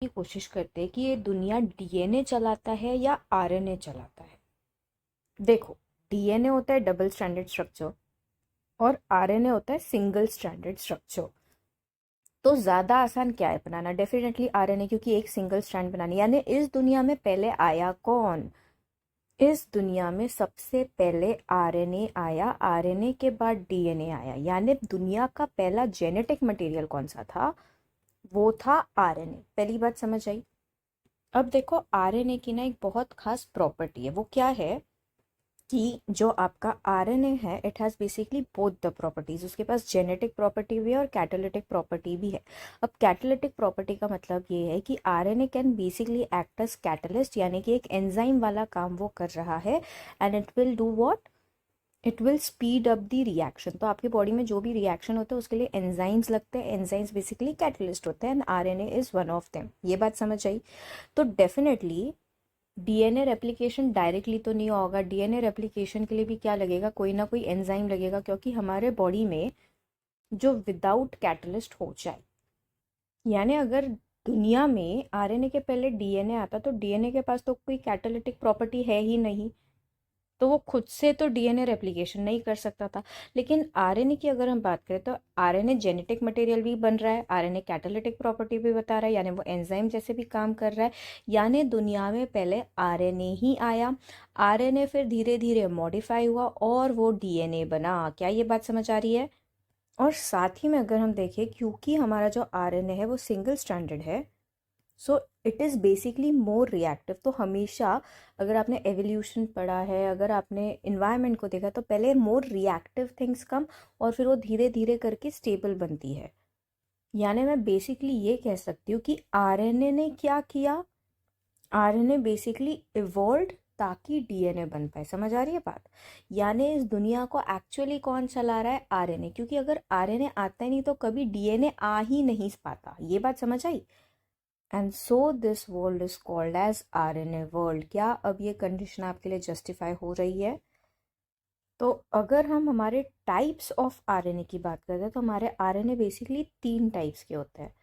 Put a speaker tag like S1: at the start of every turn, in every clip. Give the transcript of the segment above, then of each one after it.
S1: की कोशिश करते हैं कि ये दुनिया डीएनए चलाता है या आरएनए चलाता है। देखो, डीएनए होता है डबल स्ट्रैंडेड स्ट्रक्चर और आरएनए होता है सिंगल स्ट्रैंडेड स्ट्रक्चर। तो ज़्यादा आसान क्या है बनाना? डेफिनेटली आरएनए, क्योंकि एक सिंगल स्ट्रैंड बनानी। यानी इस दुनिया में पहले आया कौन? इस दुनिया में सबसे पहले आरएनए आया, आरएनए के बाद डीएनए आया। यानी दुनिया का पहला जेनेटिक मटेरियल कौन सा था? वो था आरएनए। पहली बात समझ आई? अब देखो, आरएनए की ना एक बहुत खास प्रॉपर्टी है। वो क्या है कि जो आपका आरएनए है, it has basically both the properties. उसके पास जेनेटिक प्रॉपर्टी भी है और कैटालिटिक प्रॉपर्टी भी है। अब कैटालिटिक प्रॉपर्टी का मतलब ये है कि RNA can basically act as catalyst, यानी कि एक एंजाइम वाला काम वो कर रहा है। And it will do what? It will speed up the reaction. तो आपकी बॉडी में जो भी रिएक्शन होता है उसके लिए एंजाइम्स लगते हैं। एंजाइम्स बेसिकली कैटलिस्ट होते हैं and RNA is one of them. ये बात समझ आई? तो डेफिनेटली डीएनए रेप्लिकेशन डायरेक्टली तो नहीं होगा। डीएनए रेप्लिकेशन के लिए भी क्या लगेगा? कोई ना कोई एंजाइम लगेगा, क्योंकि हमारे बॉडी में जो विदाउट कैटलिस्ट हो जाए, यानी अगर दुनिया में आरएनए के पहले डीएनए आता तो डीएनए के पास तो कोई कैटालिटिक प्रॉपर्टी है ही नहीं, तो वो खुद से तो डीएनए रेप्लिकेशन नहीं कर सकता था। लेकिन आरएनए की अगर हम बात करें तो आरएनए जेनेटिक मटेरियल भी बन रहा है, आरएनए कैटालिटिक प्रॉपर्टी भी बता रहा है, यानी वो एंजाइम जैसे भी काम कर रहा है। यानी दुनिया में पहले आरएनए ही आया, आरएनए फिर धीरे धीरे मॉडिफाई हुआ और वो डीएनए बना। क्या ये बात समझ आ रही है? और साथ ही में अगर हम देखें, क्योंकि हमारा जो आरएनए है वो सिंगल स्ट्रैंडेड है, so it is basically more reactive. तो हमेशा अगर आपने एवोल्यूशन पढ़ा है, अगर आपने इन्वायरमेंट को देखा, तो पहले मोर रिएक्टिव थिंग्स कम और फिर वो धीरे धीरे करके स्टेबल बनती है। यानी मैं बेसिकली ये कह सकती हूँ कि आरएनए ने क्या किया? आरएनए बेसिकली इवॉल्व ताकि डीएनए बन पाए। समझ आ रही है बात? यानी इस दुनिया को एक्चुअली कौन चला रहा है? आरएनए। क्योंकि अगर आरएनए आता ही नहीं तो कभी डीएनए आ ही नहीं पाता। ये बात समझ आई? And so this world is called as RNA world. क्या अब ये कंडीशन आपके लिए जस्टिफाई हो रही है? तो अगर हम हमारे टाइप्स ऑफ आरएनए की बात करते हैं तो हमारे आरएनए बेसिकली 3 टाइप्स के होते हैं।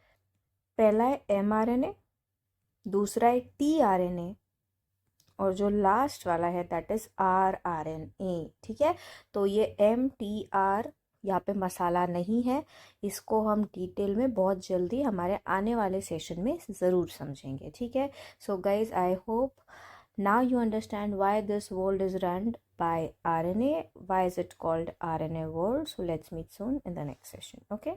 S1: पहला है एमआरएनए, दूसरा है टीआरएनए और जो लास्ट वाला है दैट इज आरआरएनए। ठीक है? तो ये MTR यहाँ पे मसाला नहीं है, इसको हम डिटेल में बहुत जल्दी हमारे आने वाले सेशन में ज़रूर समझेंगे। ठीक है? So guys, I hope now you understand why this world is run by RNA, why is it called RNA world. So let's meet soon in the next session. Okay?